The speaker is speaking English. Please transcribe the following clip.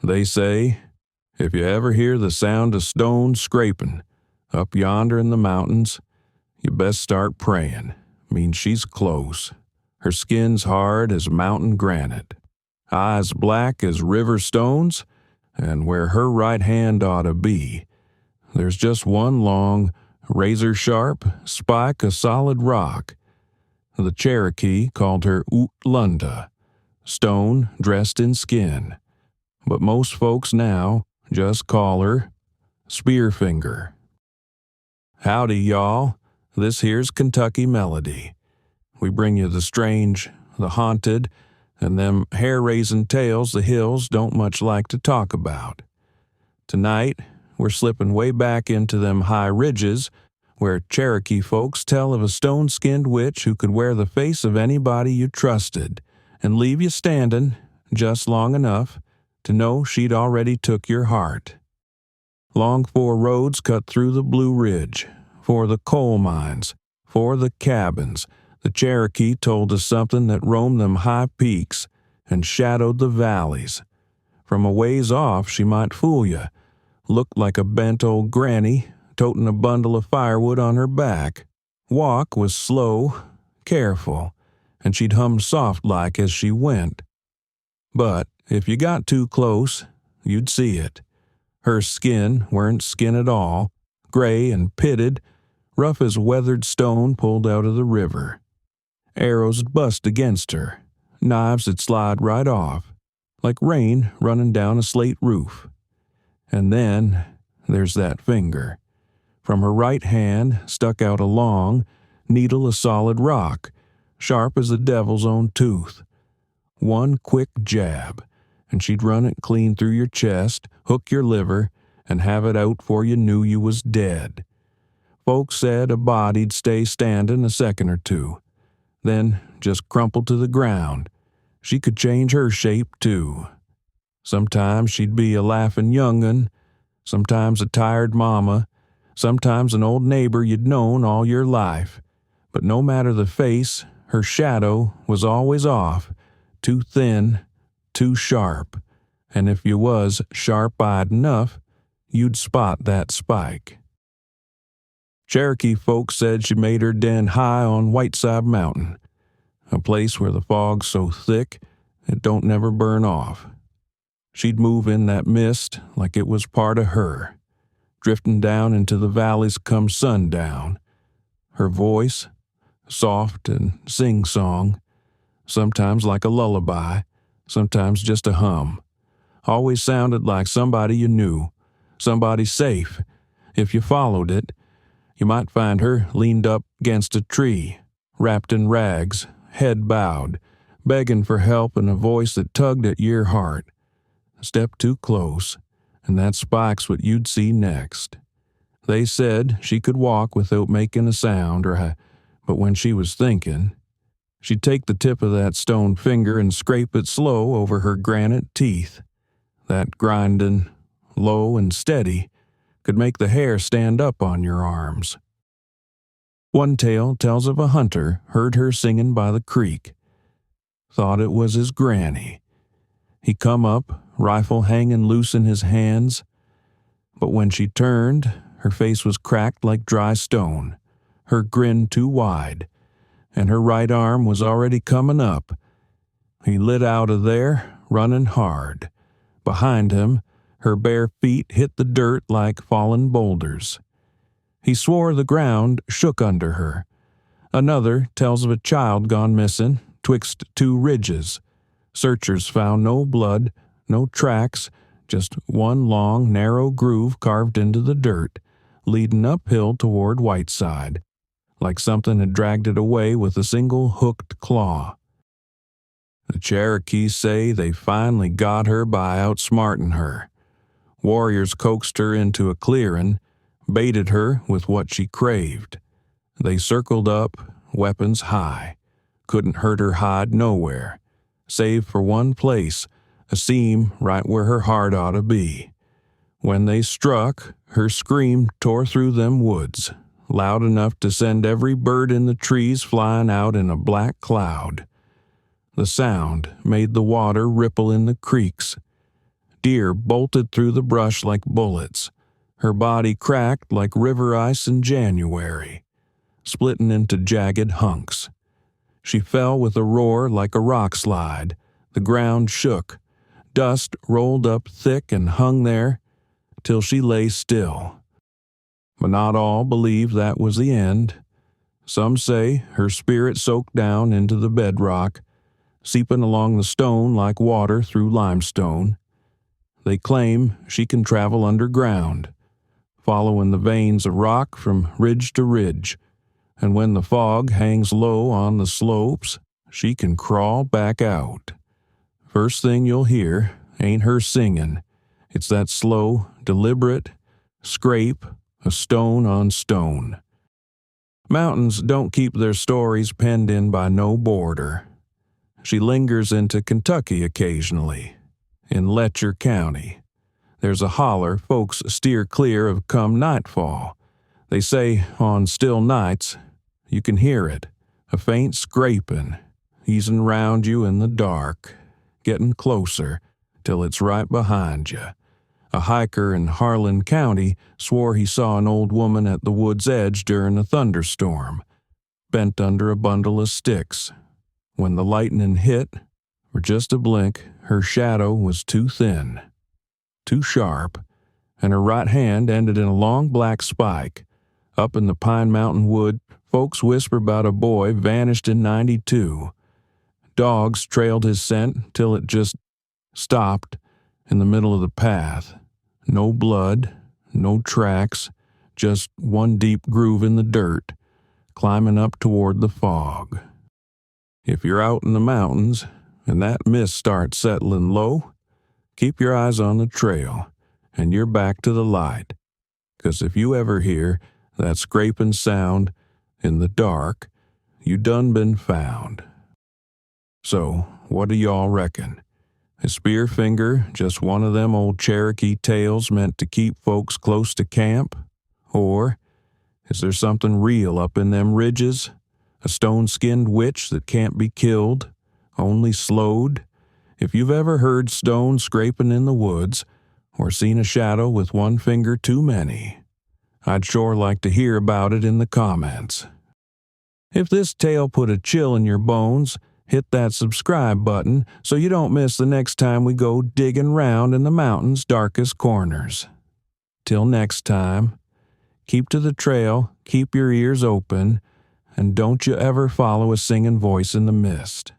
They say, if you ever hear the sound of stones scraping up yonder in the mountains, you best start praying. Means she's close. Her skin's hard as mountain granite, eyes black as river stones, and where her right hand ought to be, there's just one long, razor-sharp spike of solid rock. The Cherokee called her Lunda, stone dressed in skin, but most folks now just call her Spearfinger. Howdy, y'all. This here's Kentucky Melody. We bring you the strange, the haunted, and them hair-raising tales the hills don't much like to talk about. Tonight, we're slipping way back into them high ridges where Cherokee folks tell of a stone-skinned witch who could wear the face of anybody you trusted and leave you standing just long enough to know she'd already took your heart. Long 4 roads cut through the Blue Ridge, for the coal mines, for the cabins. The Cherokee told us something that roamed them high peaks and shadowed the valleys. From a ways off she might fool you, looked like a bent old granny toting a bundle of firewood on her back. Walk was slow, careful, and she'd hum soft-like as she went. But if you got too close, you'd see it. Her skin weren't skin at all, gray and pitted, rough as weathered stone pulled out of the river. Arrows 'd bust against her, knives 'd slide right off, like rain running down a slate roof. And then there's that finger. From her right hand stuck out a long needle of solid rock, sharp as the devil's own tooth. One quick jab, and she'd run it clean through your chest, hook your liver, and have it out 'fore you knew you was dead. Folks said a body'd stay standin' a second or two, then just crumple to the ground. She could change her shape, too. Sometimes she'd be a laughin' young'un, sometimes a tired mama, sometimes an old neighbor you'd known all your life. But no matter the face, her shadow was always off, too thin, too sharp, and if you was sharp-eyed enough, you'd spot that spike. Cherokee folks said she made her den high on Whiteside Mountain, a place where the fog's so thick it don't never burn off. She'd move in that mist like it was part of her, drifting down into the valleys come sundown. Her voice, soft and sing-song, sometimes like a lullaby, sometimes just a hum, always sounded like somebody you knew, somebody safe. If you followed it, you might find her leaned up against a tree, wrapped in rags, head bowed, begging for help in a voice that tugged at your heart. Step too close, and that spike's what you'd see next. They said she could walk without making a sound, but when she was thinking, she'd take the tip of that stone finger and scrape it slow over her granite teeth. That grinding, low and steady, could make the hair stand up on your arms. One tale tells of a hunter heard her singing by the creek. Thought it was his granny. He come up, rifle hanging loose in his hands, but when she turned, her face was cracked like dry stone, her grin too wide, and her right arm was already coming up. He lit out of there, running hard. Behind him, her bare feet hit the dirt like fallen boulders. He swore the ground shook under her. Another tells of a child gone missing twixt 2 ridges. Searchers found no blood, no tracks, just one long, narrow groove carved into the dirt, leading uphill toward Whiteside, like something had dragged it away with a single hooked claw. The Cherokees say they finally got her by outsmarting her. Warriors coaxed her into a clearing, baited her with what she craved. They circled up, weapons high. Couldn't hurt her hide nowhere, save for one place, a seam right where her heart ought to be. When they struck, her scream tore through them woods, loud enough to send every bird in the trees flying out in a black cloud. The sound made the water ripple in the creeks. deer bolted through the brush like bullets, her body cracked like river ice in January, splitting into jagged hunks. She fell with a roar like a rock slide. The ground shook. Dust rolled up thick and hung there till she lay still. But not all believe that was the end. Some say her spirit soaked down into the bedrock, seeping along the stone like water through limestone. They claim she can travel underground, following the veins of rock from ridge to ridge, and when the fog hangs low on the slopes, she can crawl back out. First thing you'll hear ain't her singing. It's that slow, deliberate scrape of stone on stone. Mountains don't keep their stories penned in by no border. She lingers into Kentucky occasionally, in Letcher County. There's a holler folks steer clear of come nightfall. They say on still nights you can hear it, a faint scraping, easing round you in the dark, getting closer till it's right behind you. A hiker in Harlan County swore he saw an old woman at the wood's edge during a thunderstorm, bent under a bundle of sticks. When the lightning hit, for just a blink, her shadow was too thin, too sharp, and her right hand ended in a long black spike. Up in the Pine Mountain wood, folks whisper about a boy vanished in '92. Dogs trailed his scent till it just stopped in the middle of the path. No blood, no tracks, just one deep groove in the dirt, climbing up toward the fog. If you're out in the mountains and that mist starts settling low, keep your eyes on the trail and you're back to the light. 'Cause if you ever hear that scraping sound in the dark, you done been found. So, what do y'all reckon? Is Spearfinger just one of them old Cherokee tales meant to keep folks close to camp? Or is there something real up in them ridges? A stone-skinned witch that can't be killed, only slowed? If you've ever heard stone scraping in the woods, or seen a shadow with one finger too many, I'd sure like to hear about it in the comments. If this tale put a chill in your bones, hit that subscribe button so you don't miss the next time we go digging round in the mountain's darkest corners. Till next time, keep to the trail, keep your ears open, and don't you ever follow a singing voice in the mist.